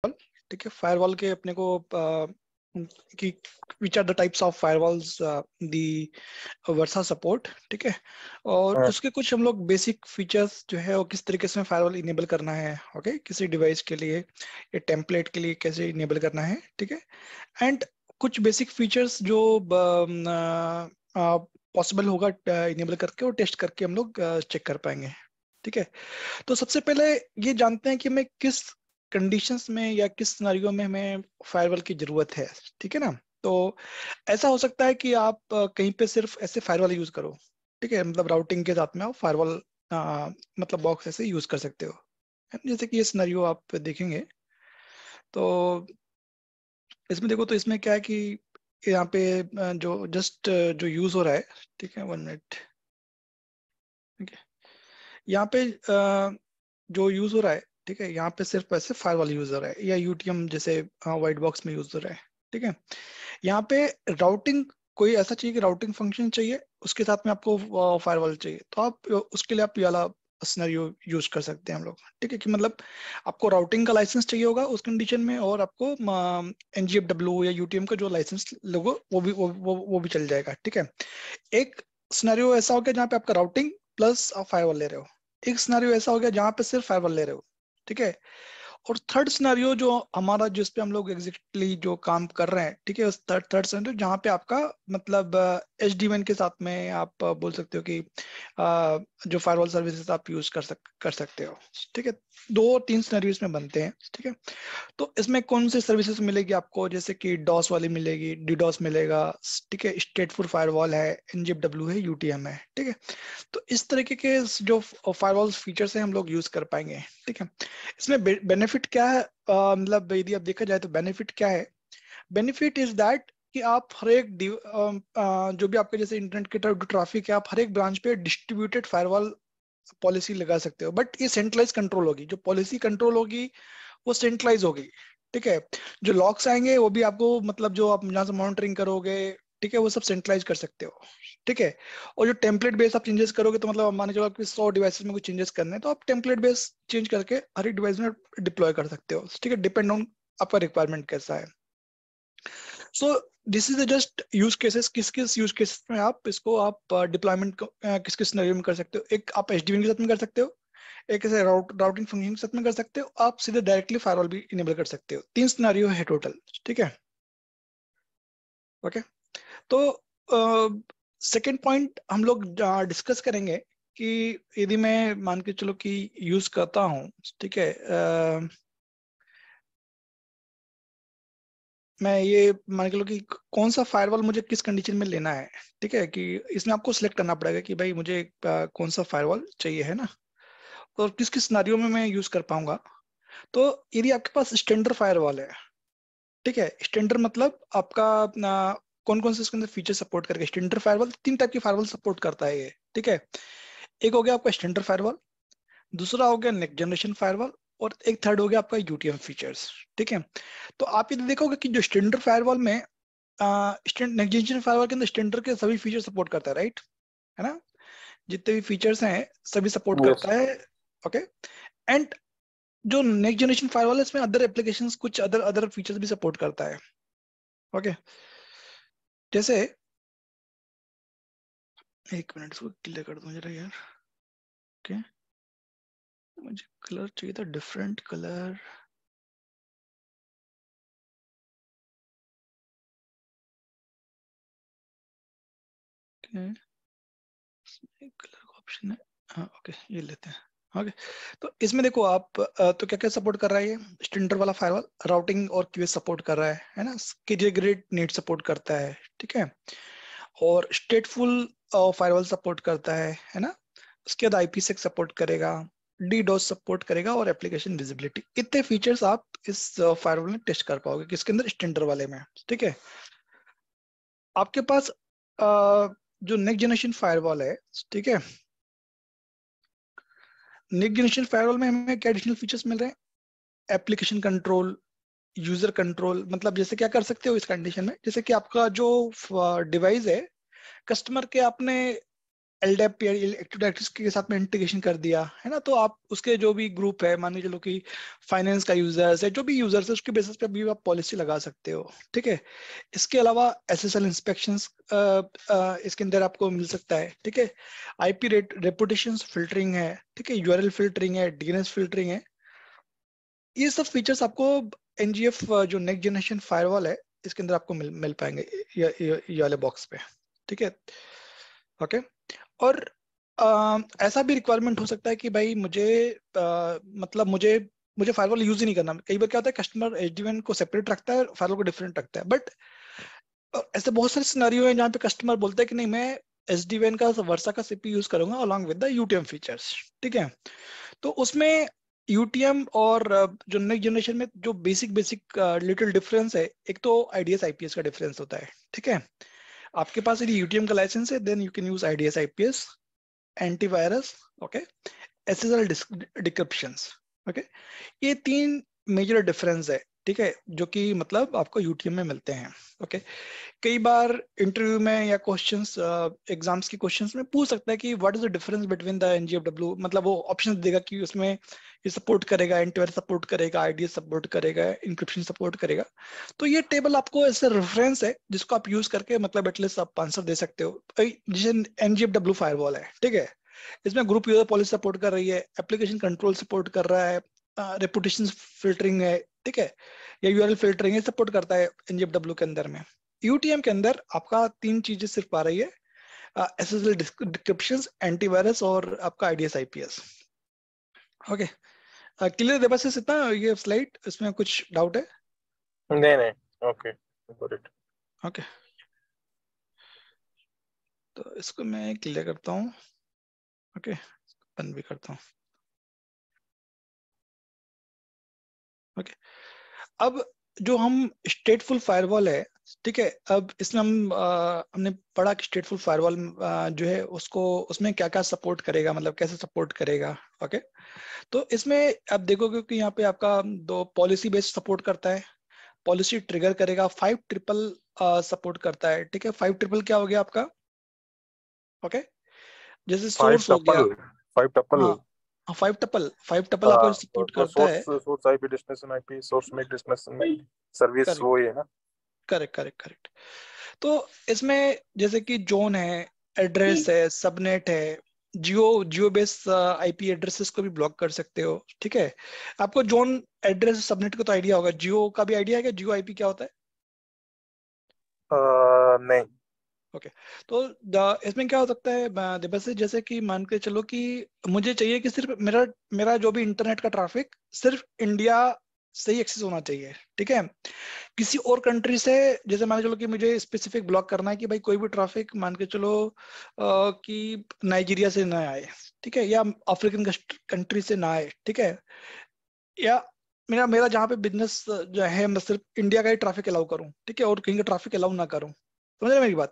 ठीक है। फायरवॉल के अपने को कि which are the types of firewalls the Versa support, ठीक है। और हाँ। उसके कुछ हम लोग बेसिक फीचर्स जो है वो किस तरीके से फायरवॉल इनेबल करना है, ओके, किसी डिवाइस के लिए या टेम्पलेट के लिए कैसे इनेबल करना है, ठीक है। एंड कुछ बेसिक फीचर्स जो पॉसिबल होगा इनेबल करके और टेस्ट करके हम लोग चेक कर पाएंगे, ठीक है। तो सबसे पहले ये जानते हैं कि हमें किस कंडीशंस में या किस सिनेरियो में हमें फायरवॉल की जरूरत है, ठीक है ना। तो ऐसा हो सकता है कि आप कहीं पे सिर्फ ऐसे फायरवॉल यूज करो, ठीक है, मतलब राउटिंग के साथ में आप फायरवॉल मतलब बॉक्स ऐसे यूज कर सकते हो, है ना? जैसे कि ये सिनेरियो आप देखेंगे तो इसमें देखो, तो इसमें क्या है कि यहाँ पे जो जस्ट जो यूज हो रहा है, ठीक है, 1 मिनट, ठीक है, यहाँ पे जो यूज हो रहा है, ठीक है, यहाँ पे सिर्फ ऐसे फायरवॉल यूज हो रहा है या यूटीएम जैसे व्हाइट बॉक्स में यूज हो रहा है, ठीक है। यहाँ पे राउटिंग, कोई ऐसा चाहिए कि राउटिंग फंक्शन चाहिए उसके साथ में आपको फायरवॉल चाहिए, तो आप उसके लिए आप ये वाला सिनेरियो यूज कर सकते हैं हम लोग, ठीक है। कि मतलब आपको राउटिंग का लाइसेंस चाहिए होगा उस कंडीशन में, और आपको एनजीएफडब्ल्यू या यूटीएम का जो लाइसेंस लोगो वो भी चल जाएगा, ठीक है। एक सिनेरियो ऐसा हो गया जहाँ पे आपका राउटिंग प्लस आप फायरवॉल ले रहे हो, एक सिनेरियो ऐसा हो गया जहाँ पे सिर्फ फायरवॉल ले रहे हो, ठीक है। और थर्ड सिनेरियो जो हमारा, जिस पे हम लोग एग्जैक्टली जो काम कर रहे हैं, ठीक है, उस थर्ड थर्ड सिनेरियो जहाँ पे आपका मतलब एचडीएन के साथ में आप बोल सकते हो कि जो फायरवॉल सर्विसेज आप यूज कर सकते हो, ठीक है। दो तीन सिनेरियोज में बनते हैं, ठीक है। तो इसमें कौन सी सर्विसेज मिलेगी आपको, जैसे कि डॉस वाली मिलेगी, डीडॉस मिलेगा, ठीक है, स्टेटफुल फायरवॉल है, एनजीएफडब्ल्यू है, यूटीएम है, ठीक है। तो इस तरीके के जो फायरवॉल फीचर्स हैं हम लोग यूज कर पाएंगे, ठीक है। इसमें बेनिफिट क्या है, मतलब यदि आप देखा जाए तो बेनिफिट क्या है, बेनिफिट इज दैट कि आप हर एक जो भी आपके जैसे इंटरनेट की तरफ ट्रैफिक है, आप हर एक ब्रांच पे डिस्ट्रीब्यूटेड फायरवॉल पॉलिसी लगा सकते हो, बट ये सेंट्रलाइज कंट्रोल होगी, जो पॉलिसी कंट्रोल होगी वो सेंट्रलाइज होगी, ठीक है। जो लॉक्स आएंगे वो भी आपको, मतलब जो आप जहाँ से मॉनिटरिंग करोगे, ठीक है, वो सब सेंट्रलाइज कर सकते हो, ठीक है। और जो टेम्पलेट बेस आप चेंजेस करोगे, तो मतलब मान के चलो आपके 100 डिवाइसेस में कुछ चेंजेस करने हैं, तो आप टेम्पलेट बेस चेंज करके हर एक डिवाइस में डिप्लॉय कर सकते हो, ठीक है, डिपेंड ऑन आपका रिक्वायरमेंट कैसा है। So this is just use cases, किस किस यूज केसेस में आप इसको आप डिप्लॉयमेंट किस किस सिनेरियो में कर सकते हो। एक आप एचडीएन के साथ में कर सकते हो, एक ऐसे राउटिंग फंक्शन के साथ में कर सकते हो, आप सीधे डायरेक्टली फायरवॉल भी इनेबल कर सकते हो। तीन सिनेरियो है टोटल, ठीक है, ओके। तो सेकंड पॉइंट हम लोग डिस्कस करेंगे कि यदि मैं मान के चलो कि यूज करता हूँ, ठीक है, मैं ये मान के लो कि कौन सा फायरवॉल मुझे किस कंडीशन में लेना है, ठीक है, कि इसमें आपको सिलेक्ट करना पड़ेगा कि भाई मुझे कौन सा फायरवॉल चाहिए, है ना, और किस किस सिनेरियो में मैं यूज कर पाऊंगा। तो यदि आपके पास स्टैंडर्ड फायरवॉल है, ठीक है, स्टैंडर्ड मतलब आपका कौन कौन से इसके अंदर फीचर सपोर्ट करेगा। स्टैंडर्ड फायरवॉल तीन टाइप की फायरवॉल सपोर्ट करता है ये, ठीक है। एक हो गया आपका स्टैंडर्ड फायरवॉल, दूसरा हो गया नेक्स्ट जनरेशन फायरवॉल, और एक थर्ड हो गया आपका यूटीएम फीचर्स, ठीक है। तो आप ये देखोगे कि जो स्टैंडर्ड फायरवॉल में नेक्स्ट जनरेशन फायरवॉल के अंदर स्टैंडर्ड के सभी फीचर सपोर्ट करता है, राइट, है ना, जितने भी फीचर्स हैं सभी सपोर्ट यस। करता है, ओके। एंड जो नेक्स्ट जनरेशन फायरवॉल है इसमें अदर एप्लीकेशंस, कुछ अदर अदर फीचर्स भी सपोर्ट करता है, ओके। जैसे एक मिनट इसको क्लियर कर दूं जरा यार, ओके। मुझे कलर चाहिए था, डिफरेंट कलर, ओके, कलर का ऑप्शन है, हाँ, ओके, ये लेते हैं, ओके। तो इसमें देखो आप तो क्या क्या सपोर्ट कर रहा है ये स्टैंडर्ड वाला फायरवॉल, राउटिंग और क्यूएस सपोर्ट कर रहा है ना, ग्रेड नेट सपोर्ट करता है, ठीक है, और स्टेटफुल फायरवॉल सपोर्ट करता है ना। उसके बाद आईपीसेक सपोर्ट करेगा, डीडोस सपोर्ट करेगा, और एप्लीकेशन विजिबिलिटी, इतने फीचर्स आप इस फायरवॉल में टेस्ट कर पाओगे किसके अंदर, स्टैंडर्ड वाले में, ठीक है। आपके पास जो नेक्स्ट जनरेशन फायरवॉल है, ठीक है, नेक्स्ट जनरेशन फायरवॉल में हमें क्या एडिशनल फीचर्स मिल रहे हैं, एप्लीकेशन कंट्रोल, यूजर कंट्रोल, मतलब जैसे क्या कर सकते हो इस कंडीशन में, जैसे कि आपका जो डिवाइस है, कस्टमर के आपने LDAP या एक्टिव डायरेक्टरी के साथ में इंटीग्रेशन कर दिया है ना, तो आप उसके जो भी ग्रुप है, मान के चलो कि फाइनेंस का यूजर्स है, जो भी यूजर्स है, उसके बेसिस पे भी आप पॉलिसी लगा सकते हो। ठीक है, इसके अलावा SSL इंस्पेक्शंस इसके अंदर आपको मिल सकता है। ठीक है, IP रेपुटेशन फिल्टरिंग है। ठीक है, URL फिल्टरिंग है, DNS फिल्टरिंग है। ये सब फीचर्स आपको NGF जो नेक्स्ट जनरेशन फायरवॉल है, इसके अंदर आपको मिल पाएंगे ये वाले बॉक्स पे। ठीक है, ओके। और ऐसा भी रिक्वायरमेंट हो सकता है कि भाई मुझे मतलब मुझे मुझे फायरवॉल यूज ही नहीं करना। कई बार क्या होता है, कस्टमर SDN को सेपरेट रखता है, फायरवॉल को डिफरेंट रखता है, बट ऐसे बहुत सारे सिनेरियो हैं जहाँ पे कस्टमर बोलता है कि नहीं, मैं SDN का वर्सा का CP यूज करूंगा along with the UTM features. ठीक है, तो उसमें UTM और जो नेक्स्ट जनरेशन में जो बेसिक बेसिक लिटिल डिफरेंस है, एक तो IDS IPS का डिफरेंस होता है। ठीक है, आपके पास यदि UTM का लाइसेंस है, then you can use IDS IPS, antivirus, okay, SSL decryptions. Okay, ये 3 मेजर डिफरेंस है। ठीक है, जो कि मतलब आपको UTM में मिलते हैं। ओके, कई बार इंटरव्यू में या क्वेश्चंस, एग्जाम्स की क्वेश्चंस में पूछ सकता है कि what is the difference between the NGFW, मतलब वो ऑप्शन देगा कि उसमें ये सपोर्ट करेगा, एंटीवायरस सपोर्ट करेगा, IDS सपोर्ट करेगा, इंक्रिप्शन सपोर्ट करेगा। तो ये टेबल आपको ऐसे रेफरेंस है जिसको आप यूज करके मतलब एटलीस्ट आप आंसर दे सकते हो। जैसे NGFW फायरवॉल है, ठीक है, इसमें ग्रुप यूजर पॉलिसी सपोर्ट कर रही है, एप्लीकेशन कंट्रोल सपोर्ट कर रहा है, रेपुटेशन फिल्टरिंग है, ठीक है, या URL फिल्टरिंग है, सपोर्ट करता है NGFW के अंदर में। UTM के अंदर आपका 3 चीजें सिर्फ आ रही है, SSL डिस्क्रिप्शंस, एंटीवायरस और आपका IDS IPS। ओके, क्लियर है बस इतना ये स्लाइड, इसमें कुछ डाउट है? नहीं नहीं, ओके गॉट इट। ओके, तो इसको मैं क्लियर करता हूँ। ओके, बंद भी करता हूँ। ओके, अब जो हम स्टेटफुल फायरवॉल है, ठीक है, अब इसमें हमने पढ़ा कि स्टेटफुल फायरवॉल जो है उसको, उसमें क्या क्या सपोर्ट करेगा, मतलब कैसे सपोर्ट करेगा। ओके, तो इसमें आप देखोगे कि यहाँ पे आपका दो पॉलिसी बेस्ड सपोर्ट करता है, पॉलिसी ट्रिगर करेगा, 5 ट्रिपल सपोर्ट करता है। ठीक है, 5 ट्रिपल क्या हो गया आपका? ओके, जैसे फाइव सोर्स हो गया। Tuple, five tuple. हाँ, 5 टपल आपको सपोर्ट वो करता सोर्स है। Source IP destination IP source make destination service, correct, वो ही है ना? Correct, correct, correct. तो इसमें जैसे कि जोन है, एड्रेस है, सबनेट है, Jio Jio base IP addresses को भी ब्लॉक कर सकते हो। ठीक है, आपको जोन एड्रेस सबनेट का तो आइडिया होगा, जियो का भी आइडिया है कि जियो IP क्या होता है? नहीं। ओके, तो इसमें क्या हो सकता है, बस जैसे कि मान के चलो कि मुझे चाहिए कि सिर्फ मेरा मेरा जो भी इंटरनेट का ट्रैफिक सिर्फ इंडिया से ही एक्सेस होना चाहिए। ठीक है, किसी और कंट्री से, जैसे मान के चलो कि मुझे स्पेसिफिक ब्लॉक करना है कि भाई कोई भी ट्रैफिक मान के चलो कि नाइजीरिया से ना आए, ठीक है, या अफ्रीकन कंट्री से ना आए, ठीक है, या मेरा मेरा जहाँ पे बिजनेस जो है, मैं सिर्फ इंडिया का ही ट्रैफिक अलाउ करूँ, ठीक है, और कहीं का ट्रैफिक अलाउ ना करूँ। समझ रहे मेरी बात?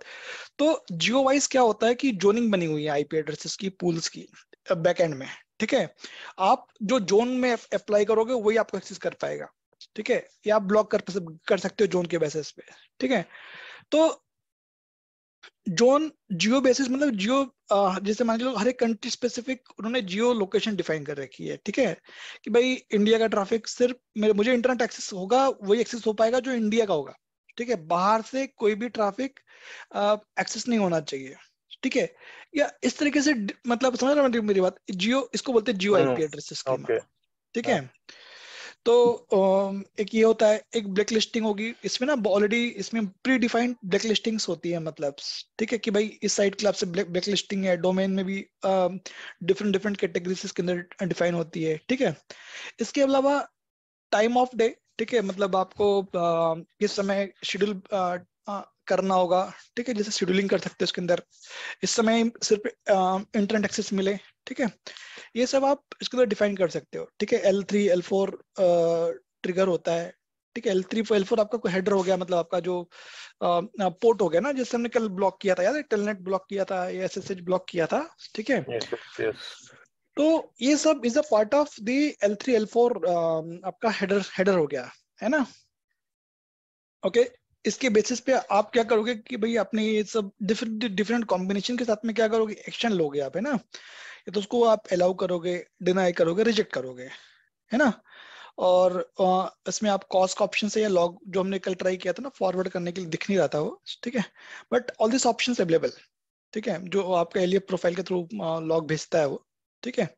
तो जियो वाइज क्या होता है कि जोनिंग बनी हुई है IP एड्रेसेस की, पूल्स की, बैकएंड में। ठीक है, आप जो जोन में अप्लाई करोगे वही आपको एक्सेस कर पाएगा। ठीक है, या आप ब्लॉक कर सकते हो जोन के बेसिस पे। ठीक है, तो जोन जियो बेसिस मतलब जियो, जैसे मान लो हर एक कंट्री स्पेसिफिक उन्होंने जियो लोकेशन डिफाइन कर रखी है। ठीक है, कि भाई इंडिया का ट्रैफिक सिर्फ मुझे इंटरनेट एक्सेस होगा, वही एक्सेस हो पाएगा जो इंडिया का होगा। ठीक है, बाहर से कोई भी ट्रैफिक एक्सेस नहीं होना चाहिए। ठीक है, या इस तरीके से मतलब समझ रहे हो मेरी बात? जियो, इसको बोलते हैं जियो IP एड्रेस स्कीमा। ओके। ठीक है, तो एक ये होता है, एक ब्लैक लिस्टिंग होगी इसमें ना, ऑलरेडी इसमें प्री डिफाइंड ब्लैक लिस्टिंग्स होती है, मतलब ठीक है कि भाई इस साइट के आपसे ब्लैक लिस्टिंग है, डोमेन में भी डिफरेंट डिफरेंट कैटेगरीज के अंदर डिफाइन होती है। ठीक है, इसके अलावा टाइम ऑफ डे, ठीक है, मतलब आपको किस समय शेड्यूल करना होगा। ठीक है, जैसे शेड्यूलिंग कर सकते हैं उसके अंदर, इस समय सिर्फ इंटरनेट एक्सेस मिले। ठीक है, ये सब आप इसके अंदर डिफाइन कर सकते हो। ठीक है, L3 L4 ट्रिगर होता है। ठीक है, L3 L4 आपका कोई हेडर हो गया, मतलब आपका जो पोर्ट हो गया ना, जैसे हमने कल ब्लॉक किया था, याद है, टेलनेट ब्लॉक किया था या SSH ब्लॉक किया था। ठीक है, यस यस। तो ये सब is a part of the L3 L4 आपका हेडर हेडर हो गया, है ना? ओके, इसके बेसिस पे आप क्या करोगे कि भाई आपने ये सब डिफरेंट डिफरेंट कॉम्बिनेशन के साथ में क्या करोगे, एक्शन लोगे आप, है ना। या तो उसको आप अलाउ करोगे, डिनाई करोगे, रिजेक्ट करोगे, है ना। और इसमें आप कॉस का ऑप्शन से या लॉग, जो हमने कल ट्राई किया था ना फॉरवर्ड करने के लिए, दिख नहीं रहा था वो, ठीक है। But all this option available, ठीक है, जो आपका एलियप प्रोफाइल के थ्रू लॉग भेजता है वो, ठीक है।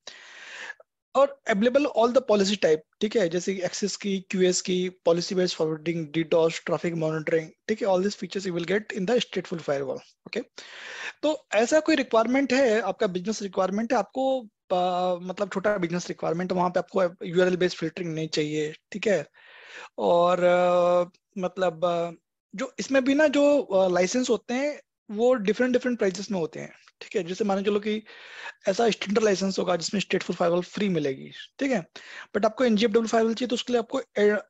और available all the policy type, ठीक है, जैसे एक्सेस की, क्यूएस की, policy based forwarding, DDoS, traffic monitoring, ठीक है। All this features you will get in the स्टेटफुल firewall. Okay, तो ऐसा कोई रिक्वायरमेंट है, आपका बिजनेस रिक्वायरमेंट है, आपको मतलब छोटा बिजनेस रिक्वायरमेंट है, वहां पे आपको यूआरएल बेस्ड फिल्टरिंग नहीं चाहिए, ठीक है। और मतलब जो इसमें भी ना जो लाइसेंस होते हैं वो डिफरेंट डिफरेंट प्राइसेस में होते हैं, ठीक है। जैसे मान के चलो कि ऐसा स्टैंडर्ड लाइसेंस होगा जिसमें स्टेटफुल फाइल फ्री मिलेगी, ठीक है। बट आपको एनजीएफडब्ल्यू फाइल चाहिए तो उसके लिए आपको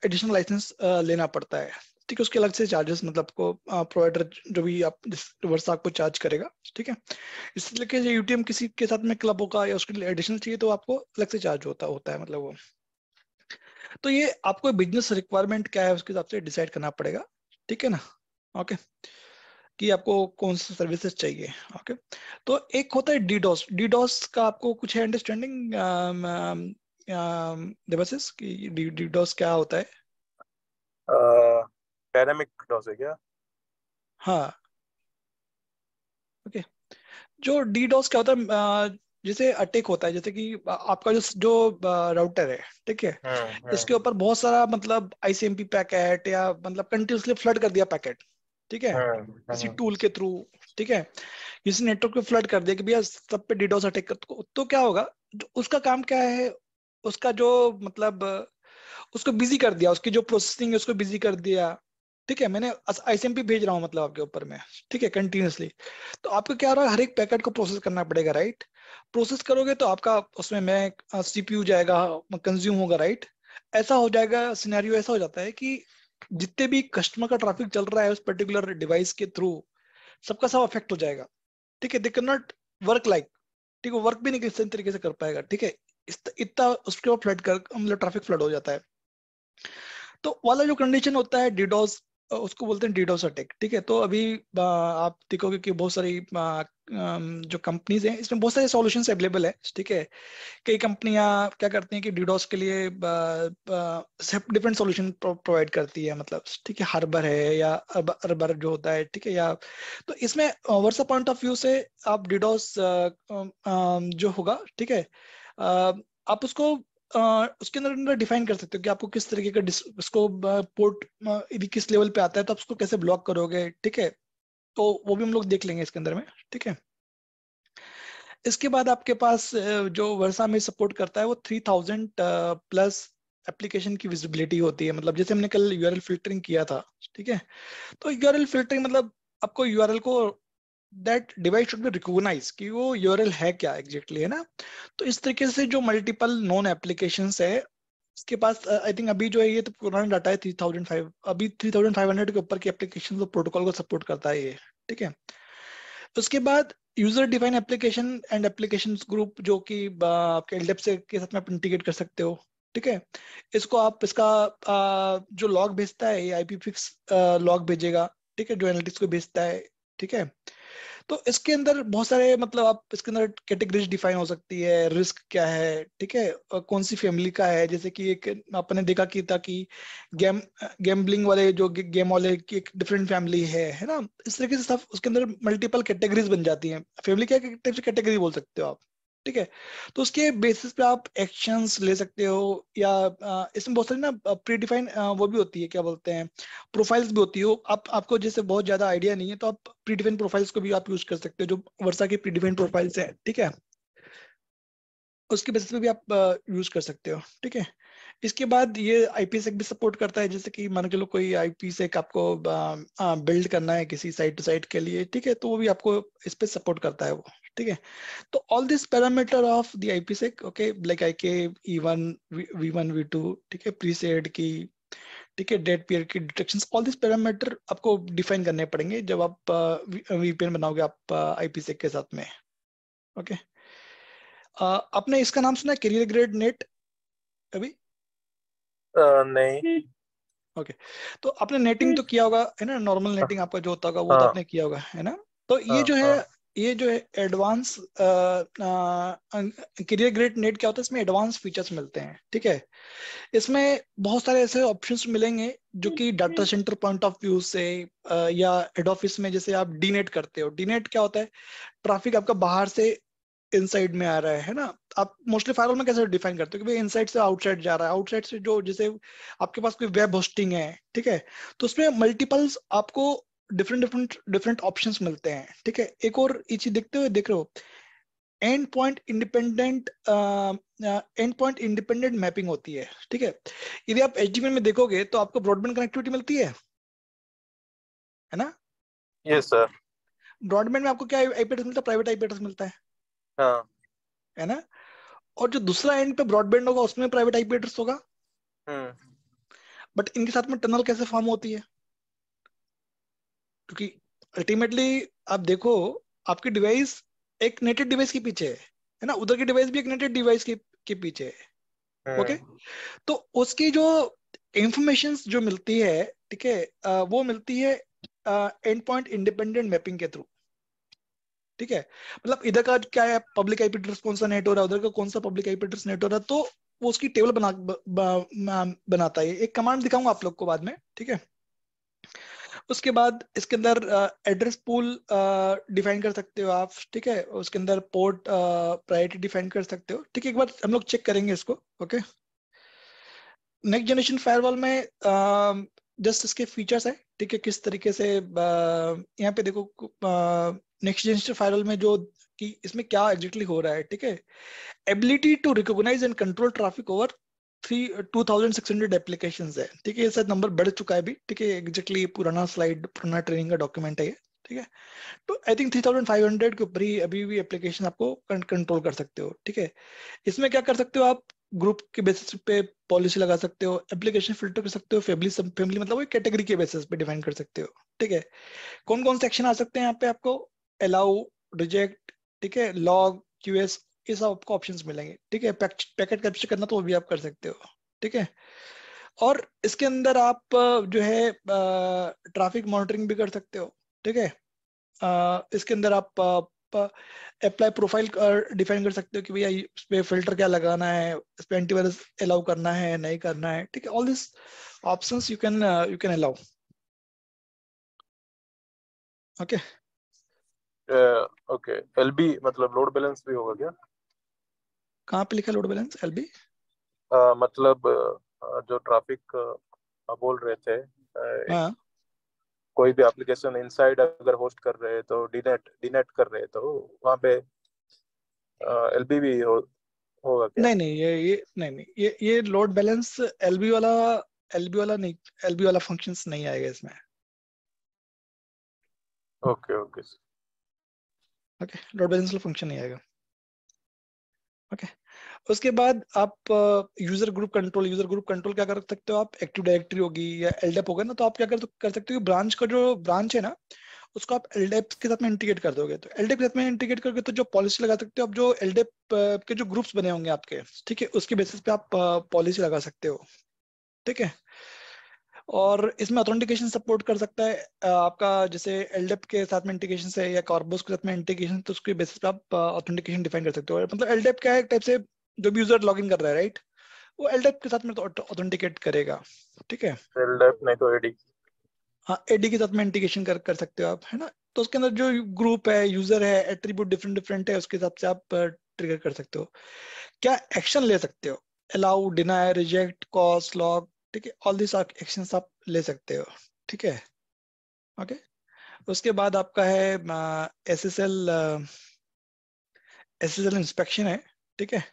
एडिशनल लाइसेंस लेना पड़ता है, ठीक है। उसके अलग से चार्जेस, मतलब आपको प्रोवाइडर जो भी आप जिस वर्ष आपको चार्ज करेगा, ठीक है। इसलिए कि यूटीएम किसी के साथ में क्लब होगा या उसके लिए एडिशनल चाहिए तो आपको अलग से चार्ज होता होता है, मतलब वो। तो ये आपको बिजनेस रिक्वायरमेंट क्या है उसके हिसाब से डिसाइड करना पड़ेगा, ठीक है ना। ओके, कि आपको कौन सी सर्विसेज चाहिए। ओके, तो एक होता है डीडोस। डीडोस का आपको कुछ है अंडरस्टैंडिंग देवाशीष कि डीडोस क्या होता है? पैरामिक डॉस है क्या? हाँ, ओके। जो डीडोस क्या होता है, जैसे अटैक होता है, जैसे कि आपका जो जो राउटर है, ठीक है, इसके हम्म ऊपर बहुत सारा मतलब आईसीएमपी पैकेट या मतलब कंटिन्यूसली फ्लड कर दिया पैकेट, ठीक है, किसी हम्म टूल के थ्रू, ठीक है, किसी नेटवर्क पे फ्लड कर दिया कि भैया सब पे डीडोस अटैक कर, तो क्या होगा, जो उसका काम क्या है, उसका जो मतलब उसको बिजी कर दिया, उसकी जो प्रोसेसिंग है उसको बिजी कर दिया, ठीक है। मैंने आईसीएमपी भेज रहा हूँ मतलब आपके ऊपर में, ठीक है, कंटिन्यूसली। तो आपको क्या हो रहा है, हर एक पैकेट को प्रोसेस करना पड़ेगा, राइट। प्रोसेस करोगे तो आपका उसमें मैं सीपीयू जाएगा, कंज्यूम होगा, राइट। ऐसा हो जाएगा, सिनेरियो ऐसा हो जाता है कि जितने भी कस्टमर का ट्रैफिक चल रहा है उस पर्टिकुलर डिवाइस के थ्रू, सबका सब अफेक्ट हो जाएगा, ठीक है। They can not work like, ठीक है, वर्क भी नहीं किसी तरीके से कर पाएगा, ठीक है। इतना उसके बाद फ्लड कर मतलब ट्रैफिक फ्लड हो जाता है। तो वाला जो कंडीशन होता है डिडोस, उसको बोलते हैं डिडोस अटैक, ठीक है। तो अभी आप देखोगे कि बहुत सारी जो कंपनीज हैं इसमें बहुत सारे सॉल्यूशंस अवेलेबल है, ठीक है। कई कंपनियां क्या करती हैं कि डिडोस के लिए डिफरेंट सॉल्यूशन प्रोवाइड करती है, मतलब ठीक है, हार्बर है या अर्बर जो होता है, ठीक है, या तो इसमें वर्सा पॉइंट ऑफ व्यू से आप डिडोस जो होगा, ठीक है, आप उसको उसके अंदर अंदर डिफाइन कर सकते हो कि आपको किस तरीके का उसको पोर्ट यदि किस लेवल पे आता है तो आप उसको कैसे ब्लॉक करोगे, ठीक है। तो वो भी हम लोग देख लेंगे इसके अंदर में, ठीक है। इसके बाद आपके पास जो वर्सा में सपोर्ट करता है वो 3000 प्लस एप्लीकेशन की विजिबिलिटी होती है, मतलब जैसे हमने कल यूआरएल फिल्टरिंग किया था, ठीक है। तो यूआरएल फिल्टरिंग मतलब आपको यूआरएल को that device should be recognize कि वो यूआरएल है क्या एग्जैक्टली, है ना। तो इस तरीके से जो मल्टीपल नॉन एप्लीकेशंस है इसके पास, आई थिंक अभी जो है ये तो पुराना डाटा है 3005, अभी 3500 के ऊपर की एप्लीकेशन तो प्रोटोकॉल को सपोर्ट करता है ये, ठीक है। उसके बाद user define application and application group, जो कि आपके एलडेप से के साथ में आप इंटीग्रेट कर सकते हो, ठीक है। इसको आप इसका जो लॉग भेजता है ये आईपी फिक्स लॉग भेजेगा, ठीक है, जो एनालिटिक्स को भेजता है, ठीक है। तो इसके अंदर बहुत सारे मतलब आप इसके अंदर कैटेगरीज डिफाइन हो सकती है, रिस्क क्या है, ठीक है, और कौन सी फैमिली का है, जैसे कि एक आपने देखा कि था कि गेम गैम्बलिंग वाले जो गेम वाले की एक डिफरेंट फैमिली है ना। इस तरीके से सब उसके अंदर मल्टीपल कैटेगरीज बन जाती हैं, फैमिली क्या टाइप से कैटेगरी बोल सकते हो आप, ठीक है। तो उसके बेसिस पे आप एक्शंस ले सकते हो, या इसमें बहुत सारी ना प्री डिफाइन वो भी होती है, क्या बोलते हैं, प्रोफाइल्स भी होती हो। आप आपको जैसे बहुत ज्यादा आइडिया नहीं है तो आप प्रीडिफाइंड प्रोफाइल्स को भी आप यूज कर सकते हो, जो वर्सा की प्रीडिफाइंड प्रोफाइल्स है, ठीक है, उसके बेसिस पे भी आप यूज कर सकते हो, ठीक है। इसके बाद ये आईपीसेक भी सपोर्ट करता है, जैसे कि मान के लो कोई आईपीसेक आपको बिल्ड करना है किसी साइट टू साइट के लिए, ठीक है, तो वो भी आपको इस पे सपोर्ट करता है वो, ठीक है। तो all this parameter of the IPsec, okay, like IKE ई1 वी1 वी2, ठीक है, प्रीसेड की, ठीक है, डेड पीरियड की डिटेक्शंस, ऑल दिस पैरामीटर आपको डिफाइन करने पड़ेंगे जब आप वीपीएन बनाओगे आप आईपीसेक के साथ में, ओके। आपने इसका नाम सुना है, कैरियर ग्रेड नेट, अभी? नहीं। ओके, तो आपने नेटिंग तो किया होगा है ना, नॉर्मल नेटिंग आपका जो होता होगा वो तो हाँ आपने किया होगा है ना। तो हाँ हाँ। ये जो है एडवांस करियर ग्रेड नेट क्या होता है, इसमें एडवांस फीचर्स मिलते हैं, ठीक है। इसमें बहुत सारे ऐसे ऑप्शंस मिलेंगे जो कि data centre point of view से या हेड ऑफिस में जैसे आप डीनेट करते हो, डीनेट क्या होता है, ट्रैफिक आपका बाहर से इनसाइड में आ रहा है ना। आप मोस्टली फायरवॉल में कैसे डिफाइन करते हो कि भाई इनसाइड से आउटसाइड जा रहा है, आउटसाइड से जो जैसे आपके पास कोई वेब होस्टिंग है, ठीक है, तो उसमें मल्टीपल्स आपको डिफरेंट डिफरेंट डिफरेंट ऑप्शंस मिलते हैं, ठीक है। एक और ये चीज देखते हुए देख रहे हो, एंड पॉइंट इंडिपेंडेंट मैपिंग होती है, ठीक है। यदि आप एचडीएमआई में देखोगे तो आपको ब्रॉडबैंड कनेक्टिविटी मिलती है ना। Yes sir. ब्रॉडबैंड में आपको क्या आईपी एड्रेस मिलता है, प्राइवेट आईपी एड्रेस मिलता हाँ। है ना। और जो दूसरा एंड पे ब्रॉडबैंड होगा उसमें प्राइवेट आईपी एड्रेस होगा, हम्म। बट इनके साथ में टनल कैसे फॉर्म होती है, क्योंकि अल्टीमेटली आप देखो, आपकी डिवाइस एक नेटेड डिवाइस के पीछे है ना, उधर की डिवाइस भी एक नेटेड डिवाइस के पीछे है। ओके, हम्म। तो उसकी जो इंफॉर्मेशन जो मिलती है, ठीक है, वो मिलती है एंड पॉइंट इंडिपेंडेंट मैपिंग के थ्रू, ठीक है। मतलब इधर का क्या है, पब्लिक आईपी एड्रेस कौन सा नेट हो रहा है, उधर का कौन सा पब्लिक आईपी एड्रेस नेट हो रहा है, तो वो उसकी टेबल बनाता है। एक कमांड दिखाऊंगा आप लोग को बाद में, ठीक है। उसके बाद इसके अंदर एड्रेस पूल डिफाइन कर सकते हो आप, ठीक है। उसके अंदर पोर्ट प्रायोरिटी डिफाइन कर सकते हो, ठीक है। एक बार हम लोग चेक करेंगे इसको, ओके। नेक्स्ट जनरेशन फायरवॉल में जस्ट इसके फीचर्स है, ठीक है, किस तरीके से यहाँ पे देखो। नेक्स्ट जनरेशन फायरवॉल में जो कि इसमें क्या एग्जैक्टली हो रहा है, ठीक है। Ability to recognize and control traffic over 2600 applications है, ठीक है। ये शायद नंबर बढ़ चुका है अभी, ठीक है। एग्जैक्टली पुराना स्लाइड, पुराना ट्रेनिंग का डॉक्यूमेंट है ये, ठीक है। तो आई थिंक 3500 के ऊपर ही अभी भी एप्लीकेशन आपको कंट्रोल कर सकते हो, ठीक है। इसमें क्या कर सकते हो आप, ग्रुप के बेसिस पे पॉलिसी लगा सकते हो, एप्लीकेशन फिल्टर कर सकते हो, फैमिली सब फैमिली मतलब वो कैटेगरी के बेसिस पे डिफाइन कर सकते हो, ठीक है। कौन कौन से एक्शन आ सकते हैं यहाँ पे आपको, अलाउ, रिजेक्ट, ठीक है, लॉग, क्यूएस, ये सब आपको ऑप्शंस मिलेंगे, ठीक है। पैकेट कैप्चर करना तो वो भी आप कर सकते हो, ठीक है। और इसके अंदर आप जो है ट्रैफिक मॉनिटरिंग भी कर सकते हो, ठीक है। इसके अंदर आप अप्लाई प्रोफाइल डिफाइन कर सकते हो कि भैया इस पे फिल्टर क्या लगाना है, इस पे एंटीवायरस अलाउ करना है नहीं करना है, ठीक है। All this options you can allow, okay. Okay. LB मतलब लोड बैलेंस भी होगा क्या? कहाँ पे लिखा लोड बैलेंस, एलबी? मतलब जो ट्रैफिक बोल रहे थे, हाँ, कोई भी एप्लीकेशन इनसाइड अगर होस्ट कर रहे हैं तो डीनेट डीनेट कर रहे हैं तो वहाँ पे एलबी भी होगा क्या? नहीं नहीं, ये नहीं नहीं, ये लोड बैलेंस एलबी वाला नहीं, एलबी वाला फंक्शंस नहीं आएगा इसमें, okay okay. Okay. Load balance वाला फंक्शन नहीं आएगा, ओके। उसके बाद आप यूजर ग्रुप कंट्रोल क्या कर सकते हो आप, एक्टिव डायरेक्टरी होगी या एलडेप होगा ना, तो आप क्या कर सकते हो, ब्रांच का जो ब्रांच है ना, उसको आप एलडेप के साथ में इंटीग्रेट कर दोगे, तो एलडेप के साथ में इंटीग्रेट करके तो जो पॉलिसी लगा सकते हो आप, जो एलडेप के जो ग्रुप्स बने होंगे आपके, ठीक है, उसके बेसिस पे आप पॉलिसी लगा सकते हो, ठीक है। और इसमें ऑथेंटिकेशन सपोर्ट कर सकता है आपका, जैसे एलडेप के साथ में इंटीग्रेशन है या कॉर्बस के साथ में इंटीग्रेशन, तो उसके बेसिस पे आप ऑथेंटिकेशन डिफाइन कर सकते हो। मतलब एलडेप क्या है, एक टाइप से जो भी यूजर लॉगिन कर रहा है, राइट, वो एलडेप के साथ में तो ऑथेंटिकेट करेगा, ठीक है। एलडेप नहीं तो एडी। हाँ, एडी के साथ में इंटीग्रेशन कर सकते हो आप, है ना। तो उसके अंदर जो ग्रुप है, यूजर है, एट्रीब्यूट डिफरेंट डिफरेंट है, उसके हिसाब से आप ट्रिगर कर सकते हो, क्या एक्शन ले सकते हो, allow, deny, reject, cause, log, ठीक है। ऑल दिस एक्शन आप ले सकते हो, ठीक है, ओके। उसके बाद आपका है एसएसएल एसएसएल इंस्पेक्शन है, ठीक है।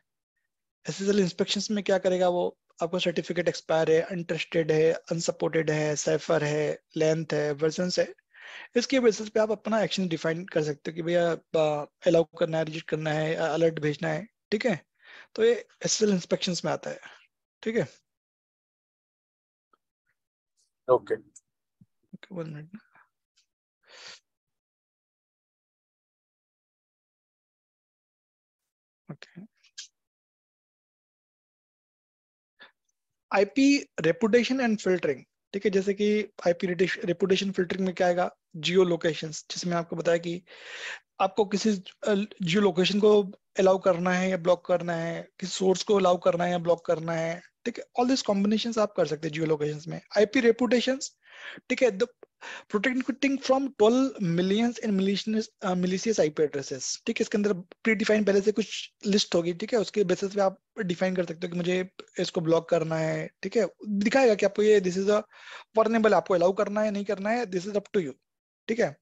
एसएसएल इंस्पेक्शन में क्या करेगा वो, आपका सर्टिफिकेट एक्सपायर है, अनट्रस्टेड है, अनसपोर्टेड है, साइफर है, लेंथ है, वर्जन है, इसके बेसिस पे आप अपना एक्शन डिफाइन कर सकते हो कि भैया अलाउ करना है, रिजेक्ट करना है, अलर्ट भेजना है, ठीक है। तो ये एसएसएल इंस्पेक्शन में आता है, ठीक है। Okay. 1 minute, okay. IP reputation and filtering, ठीक है, जैसे कि आईपी रेपुटेशन फिल्टरिंग में क्या आएगा, जियो लोकेशंस, जिसमें आपको बताया कि आपको किसी जियो लोकेशन को अलाउ करना है या ब्लॉक करना है, किसी सोर्स को अलाउ करना है या ब्लॉक करना है, ठीक है। ऑल दिस कॉम्बिनेशंस आप कर सकते हैं जियो लोकेशंस में। आईपी रेपुटेशंस, ठीक है, the protecting from 12 millions and malicious IP addresses, ठीक है। इसके अंदर प्री डिफाइन पहले से कुछ लिस्ट होगी, ठीक है, उसके बेसिस पे आप डिफाइन कर सकते हो कि मुझे इसको ब्लॉक करना है, ठीक है। दिखाएगा कि आपको ये दिस इज अ वर्नेबल, आपको अलाउ करना है नहीं करना है, this is up to you, ठीक है।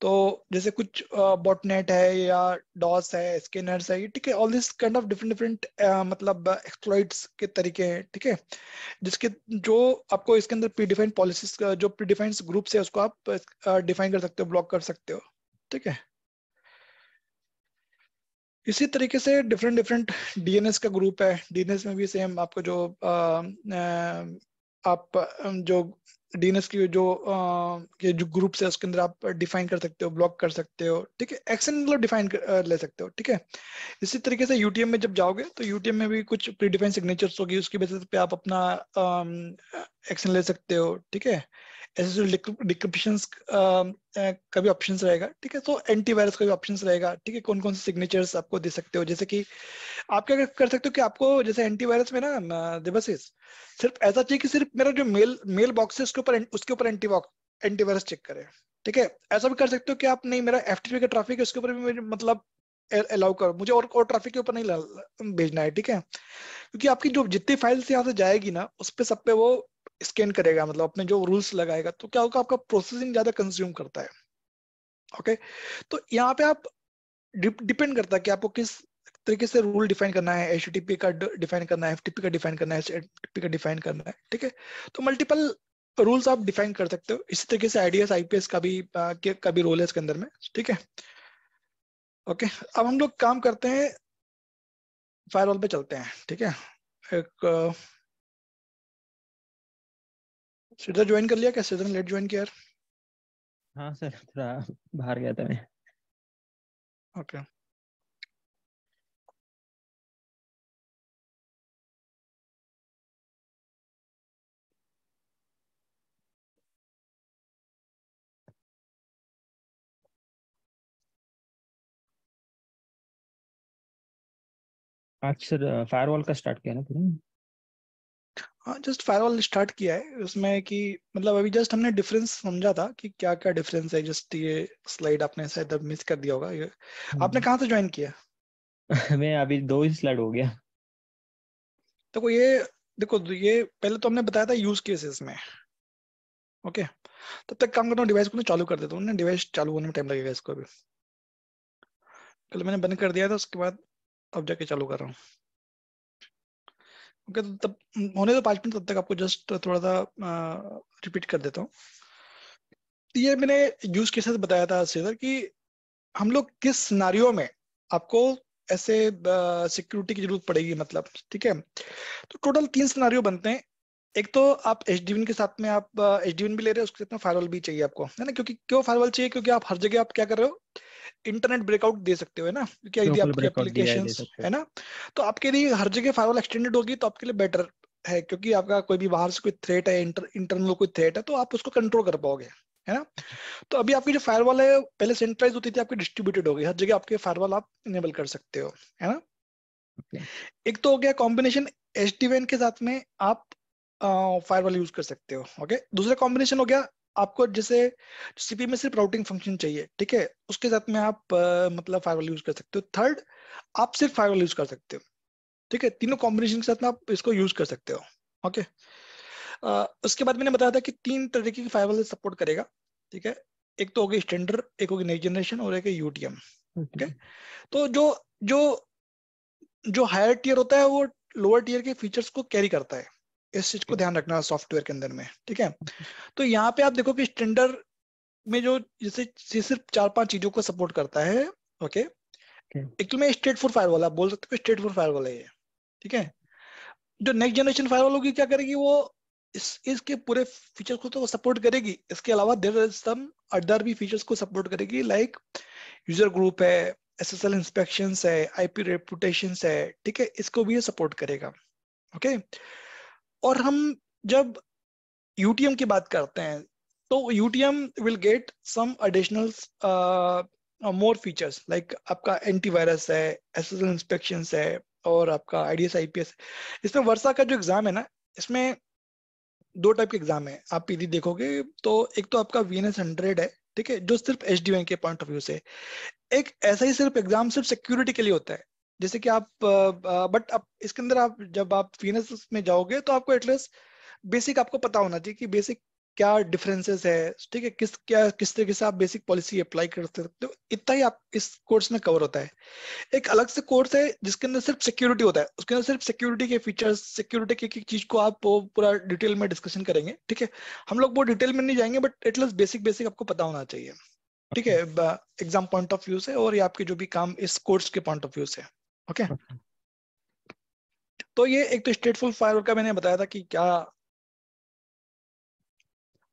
तो जैसे कुछ बॉटनेट है या डॉस है, स्कैनर्स है, ठीक है, all this kind of different different मतलब एक्सप्लॉइट्स के तरीके हैं, ठीक है, जिसके जो आपको इसके अंदर प्रीडिफाइंड पॉलिसीज, जो प्रीडिफाइंड ग्रुप्स है उसको आप डिफाइन कर सकते हो, ब्लॉक कर सकते हो, ठीक है। इसी तरीके से डिफरेंट डिफरेंट डीएनएस का ग्रुप है, डीएनएस में भी सेम आपको जो आप जो डीएनएस की जो ये जो ग्रुप्स है उसके अंदर आप डिफाइन कर सकते हो, ब्लॉक कर सकते हो, ठीक है, एक्शन मतलब डिफाइन ले सकते हो, ठीक है। इसी तरीके से यूटीएम में जब जाओगे तो यूटीएम में भी कुछ प्रीडिफाइंड सिग्नेचर्स होगी, उसकी बेसिस पे आप अपना एक्शन ले सकते हो, ठीक है। ऐसे डिक्रिप्शन का भी ऑप्शंस रहेगा, ठीक है। तो एंटीवायरस का भी ऑप्शंस रहेगा, ठीक है, कौन कौन से सिग्नेचर्स आपको दे सकते हो। जैसे कि आप क्या कर सकते हो कि आपको जैसे एंटीवायरस में ना देवाशीष, सिर्फ ऐसा चाहिए कि सिर्फ मेरा जो मेल बॉक्स है उसके ऊपर एंटीवायरस चेक करे, ठीक है। ऐसा भी कर सकते हो कि आप नहीं, मेरा एफटीपी का ट्रैफिक है उसके ऊपर भी मुझे मतलब अलाउ करो, मुझे और ट्रैफिक के ऊपर नहीं भेजना है, ठीक है। क्योंकि आपकी जो जितनी फाइल्स यहाँ से जाएगी ना उस पे सब पे वो स्कैन करेगा, मतलब अपने जो रूल्स लगाएगा, तो क्या होगा, आपका प्रोसेसिंग ज्यादा कंज्यूम करता है, ओके। तो यहाँ पे आप डिपेंड करता है कि आपको किस तरीके से रूल डिफाइन करना है, एचटीटीपी का डिफाइन करना है, एफटीपी का डिफाइन करना है, एचटीटीपी का डिफाइन करना है, ठीक है। तो मल्टीपल रूल्स आप डिफाइन कर सकते हो। इसी तरीके से आईडीएस आईपीएस का भी रोल है इसके अंदर में, ठीक है, ओके। अब हम लोग काम करते हैं, फायरवॉल पे चलते हैं, ठीक है। एक सीधा ज्वाइन कर लिया क्या, सीधा लेट ज्वाइन किया यार? हाँ सर, थोड़ा बाहर गया था मैं। ओके आज सर फायरवॉल का स्टार्ट किया ना पूरा। हाँ, जस्ट फायरवॉल स्टार्ट किया है उसमें कि मतलब अभी जस्ट हमने डिफरेंस समझा था कि क्या क्या डिफरेंस है, जस्ट ये स्लाइड आपने शायद मिस कर दिया होगा ये। आपने कहाँ से ज्वाइन किया? मैं अभी 2 ही स्लाइड हो गया। देखो ये, देखो ये पहले तो हमने बताया था यूज केसेस में, ओके। तब तक काम करता हूँ, डिवाइस को ना चालू कर देता हूँ ना, डिवाइस चालू होने में टाइम लगेगा इसको अभी। पहले मैंने बंद कर दिया था, उसके बाद अब जाके चालू कर रहा हूँ, ओके। तो तब होने दो 5 मिनट, तब तक आपको जस्ट थोड़ा सा रिपीट कर देता हूँ। ये मैंने यूज केसेस बताया था सीधा कि हम लोग किस सिनारियो में आपको ऐसे सिक्योरिटी की जरूरत पड़ेगी, मतलब, ठीक है। तो टोटल 3 सिनारियो बनते हैं। एक तो आप एचडीवन के साथ में आप एचडीवन भी ले रहे हो, उसके साथ में फायरवॉल भी चाहिए आपको, है ना। क्योंकि क्यों फायरवॉल चाहिए, क्योंकि आप हर जगह आप क्या कर रहे हो, इंटरनेट ब्रेकआउट दे सकते हो, है ना। क्योंकि यदि लोकल आपकी ब्रेकआउट दिया है, दे एप्लीकेशंस सकते है हो। ना, तो आपके लिए हर जगह फायरवॉल एक्सटेंडेड होगी, तो आपके लिए बेटर है। क्योंकि आपका कोई भी बाहर से कोई थ्रेट है, इंटरनल कोई थ्रेट है, तो आप उसको कंट्रोल कर पाओगे, है ना। तो अभी आपकी जो फायरवॉल है पहले सेंट्रलाइज होती थी, आपकी डिस्ट्रीब्यूटेड होगी, हर जगह आपके फायरवॉल आप इनेबल कर सकते हो, है ना। ओके। एक तो हो गया कॉम्बिनेशन, एचडीवन के साथ में आप फायरवॉल यूज कर सकते हो, ओके। दूसरा कॉम्बिनेशन हो गया, आपको जैसे सीपी में सिर्फ राउटिंग फंक्शन चाहिए, ठीक है, उसके साथ में आप मतलब फायरवॉल यूज कर सकते हो। थर्ड, आप सिर्फ फायरवॉल यूज कर सकते हो, ठीक है। तीनों कॉम्बिनेशन के साथ में आप इसको यूज कर सकते हो, ओके। उसके बाद मैंने बताया था कि 3 तरीके की फायरवॉल सपोर्ट करेगा, ठीक है। एक तो होगी स्टैंडर्ड, एक होगी नेक्स्ट जनरेशन, और एक है यूटीएम, ओके। ओके। तो जो जो जो हायर टियर होता है वो लोअर टियर के फीचर्स को कैरी करता है, इस चीज को ध्यान रखना सॉफ्टवेयर के अंदर में, ठीक है। तो यहाँ पे आप देखो कि स्टैंडर्ड में जो जैसे ये सिर्फ 4-5 चीजों को सपोर्ट करता है, ओके। ओके। एक तो मैं स्ट्रेट फॉर फायरवॉल, आप बोल सकते हो स्ट्रेट फॉर फायरवॉल है ये, ठीक है। जो नेक्स्ट जनरेशन फायरवॉल होगी क्या करेगी वो, इसके पूरे फीचर्स को तो सपोर्ट करेगी, इसके अलावा देयर इज सम अदर भी फीचर्स को सपोर्ट करेगी, लाइक यूजर ग्रुप है, एसएसएल इंस्पेक्शंस है, आईपी रेपुटेशंस है, ठीक है, इसको भी ये सपोर्ट करेगा, ओके। और हम जब यूटीएम की बात करते हैं तो UTM will get some additional more features, like आपका एंटीवायरस है, एसएसएल इंस्पेक्शंस है, और आपका आईडीएस आईपीएस। इसमें वर्षा का जो एग्जाम है ना, इसमें दो टाइप के एग्जाम है, आप यदि देखोगे तो एक तो आपका VNS 100 है, ठीक है, जो सिर्फ एचडीएम के पॉइंट ऑफ व्यू से। एक ऐसा ही सिर्फ एग्जाम सिर्फ सिक्योरिटी के लिए होता है, जैसे कि आप बट अब इसके अंदर आप जब आप VNS में जाओगे तो आपको एटलीस्ट बेसिक आपको पता होना चाहिए कि बेसिक क्या डिफरेंसेस है, ठीक है, किस तरीके से आप बेसिक पॉलिसी अप्लाई कर सकते हो, इतना ही आप इस कोर्स में कवर होता है। एक अलग से कोर्स है जिसके अंदर सिर्फ सिक्योरिटी होता है, उसके अंदर सिर्फ सिक्योरिटी के फीचर्स, सिक्योरिटी की एक चीज को आप वो पूरा डिटेल में डिस्कशन करेंगे, ठीक है। हम लोग वो डिटेल में नहीं जाएंगे, बट एटलीस्ट बेसिक बेसिक आपको पता होना चाहिए, ठीक है, एग्जाम पॉइंट ऑफ व्यू से और ये आपके जो भी काम इस कोर्स के पॉइंट ऑफ व्यू से। ओके, तो ये एक तो स्टेटफुल फायरवॉल का मैंने बताया था कि क्या,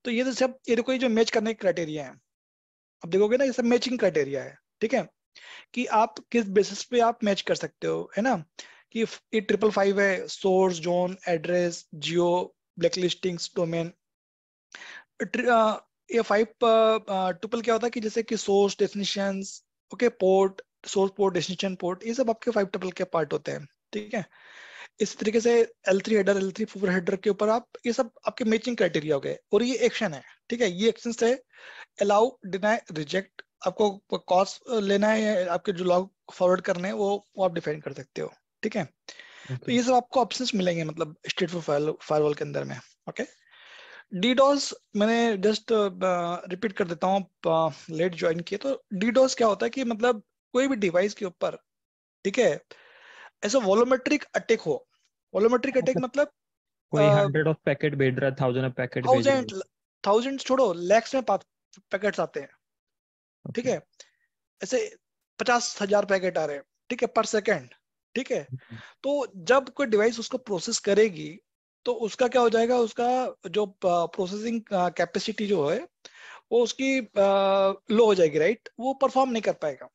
तो ये तो सब ये देखो, ये जो मैच करने के क्राइटेरिया है, अब देखोगे ना, ये सब मैचिंग क्राइटेरिया है, ठीक है, कि आप किस बेसिस पे आप मैच कर सकते हो, है ना, कि ये 555 है, सोर्स, जोन, एड्रेस, जियो, ब्लैकलिस्टिंग्स, डोमेन। ये 5 ट्रिपल क्या होता है कि जैसे कि source, destinations, okay, port, source port, destination port, ये सब आपके 5 ट्रिपल के पार्ट होते हैं, ठीक है। इस तरीके से L3 हेडर, L3 फूफर हेडर के ऊपर आप, ये सब आपके मैचिंग क्राइटेरिया हो गए, और ये एक्शन है, ठीक है, ये एक्शन है अलाउ, डिनाई, रिजेक्ट, आपको कॉज लेना है या आपके जो लॉग फॉरवर्ड करने हैं वो आप डिफाइन कर सकते हो, ठीक है। तो ये सब आपको ऑप्शंस मिलेंगे मतलब स्टेटफुल फायरवॉल के अंदर में। ओके, डीडोस मैंने जस्ट रिपीट कर देता हूँ, लेट ज्वाइन किए तो डीडोस क्या होता है कि मतलब कोई भी डिवाइस के ऊपर, ठीक है, ऐसा वॉल्यूमेट्रिक अटैक हो। वॉल्यूमेट्रिक अटैक मतलब कोई 100 ऑफ पैकेट भेज रहा है, 1000 ऑफ पैकेट भेज रहा है। थाउजेंड छोड़ो, लैक्स में पैकेट्स आते हैं, ठीक है, ऐसे 50,000 पैकेट आ रहे हैं, ठीक है, पर सेकेंड, ठीक है। तो जब कोई डिवाइस उसको प्रोसेस करेगी तो उसका क्या हो जाएगा, उसका जो प्रोसेसिंग कैपेसिटी जो है वो उसकी लो हो जाएगी, राइट, वो परफॉर्म नहीं कर पाएगा,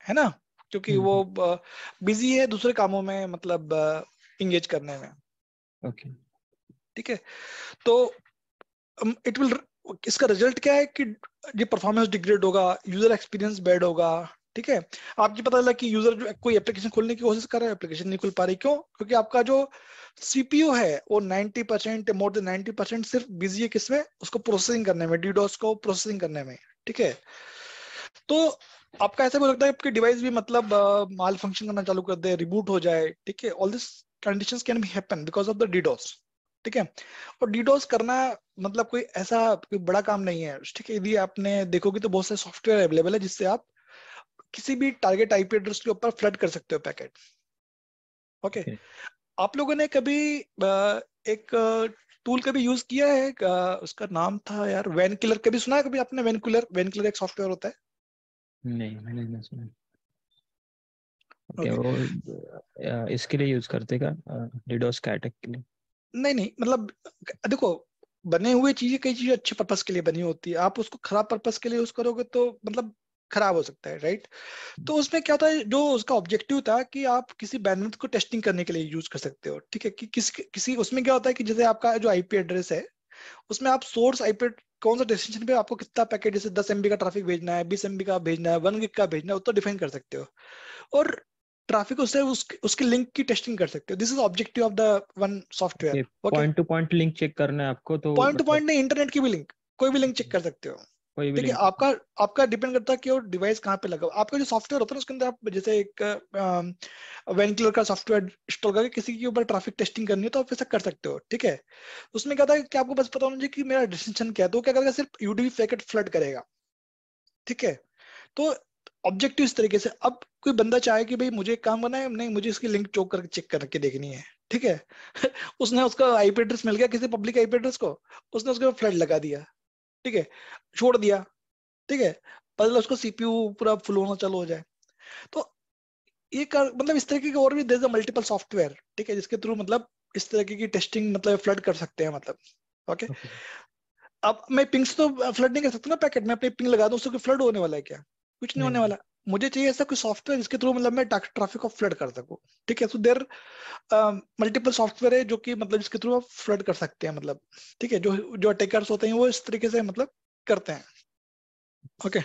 है ना, क्योंकि वो बिजी है दूसरे कामों में, मतलब इंगेज करने में, ओके, ठीक है। तो इट विल, इसका रिजल्ट क्या है कि ये परफॉर्मेंस डिग्रेड होगा, यूजर एक्सपीरियंस बैड होगा, ठीक है। आपको पता चला कि यूजर जो कोई एप्लीकेशन खोलने की कोशिश कर रहा है, एप्लीकेशन नहीं खुल पा रही, क्यों? क्योंकि आपका जो सीपीयू है वो 90%, मोर देन 90% सिर्फ बिजी है किसमें, उसको प्रोसेसिंग करने में, डीडोस को प्रोसेसिंग करने में, ठीक है। तो आपका ऐसा भी हो सकता है आपकी डिवाइस भी मतलब माल फंक्शन करना चालू कर दे, रिबूट हो जाए, ठीक है। All this conditions can be happen because of the DDoS, ठीक है। और डीडोस करना मतलब कोई ऐसा कोई बड़ा काम नहीं है, ठीक है। यदि आपने देखोगे तो बहुत सारे सॉफ्टवेयर अवेलेबल है जिससे आप किसी भी टारगेट आईपी एड्रेस के ऊपर फ्लड कर सकते हो पैकेट। ओके, आप लोगों ने कभी एक टूल कभी यूज किया है, उसका नाम था यार वैन किलर, कभी सुना है कभी आपने वैन किलर? वैन किलर एक सॉफ्टवेयर होता है। नहीं, मैंने नहीं सुना। ओके, ओके, वो इसके लिए यूज करते का, डीडोस का अटैक के लिए? नहीं नहीं, मतलब देखो, बने हुए चीजें, कई चीजें अच्छे पर्पस के लिए बनी होती है, आप उसको खराब पर्पस के लिए यूज करोगे तो मतलब खराब हो सकता है, राइट। तो उसमें क्या था, जो उसका ऑब्जेक्टिव था कि आप किसी बैंडविड्थ को टेस्टिंग करने के लिए यूज कर सकते हो, ठीक है, कि किसी उसमें क्या होता है कि जैसे आपका जो आईपी एड्रेस है उसमें आप सोर्स आईपी कौन सा डेस्टिनेशन पे आपको कितना पैकेट, जैसे 10 MB का ट्रैफिक भेजना है, 20 MB का भेजना है, 1 GB का भेजना है, वो तो डिफाइन कर सकते हो। और ट्रैफिक उससे उसके लिंक की टेस्टिंग कर सकते हो। This is objective of the वन software. Okay, point to point link check करना है आपको तो पॉइंट टू मतलब पॉइंट नहीं, इंटरनेट की भी लिंक, कोई भी लिंक चेक कर सकते हो, कोई भी ठीक है। लिंक? आपका आपका डिपेंड करता है कि वो डिवाइस कहाँ पे लगा। आपका जो सॉफ्टवेयर होता है ना उसके अंदर आप जैसे एक वेंकुलर का सॉफ्टवेयर इंस्टॉल करके किसी के ऊपर ट्रैफिक टेस्टिंग करनी हो तो आप ऐसा कर सकते हो, ठीक है। उसमें क्या था कि आपको बस पता होना चाहिए कि मेरा डेस्टिनेशन क्या है, तो क्या करेगा, सिर्फ यूडीपी पैकेट फ्लड करेगा, ठीक है। तो ऑब्जेक्टिव इस तरीके से, अब कोई बंदा चाहे कि भाई मुझे एक काम करना है, नहीं मुझे इसकी लिंक चोक करके चेक करके देखनी है, ठीक है। उसने उसका आईपी एड्रेस मिल गया किसी पब्लिक आईपी एड्रेस को, उसने उसके फ्लड लगा दिया, ठीक है, छोड़ दिया, ठीक है, पहले उसको सीपीयू पूरा फुल होना चालू हो जाए। तो ये मतलब इस तरीके के और भी देयर इज मल्टीपल सॉफ्टवेयर, ठीक है, जिसके थ्रू मतलब इस तरीके की टेस्टिंग मतलब फ्लड कर सकते हैं, मतलब ओके। अब मैं पिंग से तो फ्लड नहीं कर सकता ना पैकेट, मैं अपनी पिंग लगा दूं उससे फ्लड होने वाला है क्या? कुछ नहीं होने नहीं, वाला, मुझे चाहिए ऐसा कोई सॉफ्टवेयर जिसके थ्रू मतलब मैं ट्रैफिक को फ्लड कर सकूं, ठीक है। सो देयर मल्टीपल सॉफ्टवेयर है जो कि मतलब जिसके थ्रू आप फ्लड कर सकते हैं, मतलब ठीक है, जो जो अटैकर्स होते हैं वो इस तरीके से मतलब करते हैं। ओके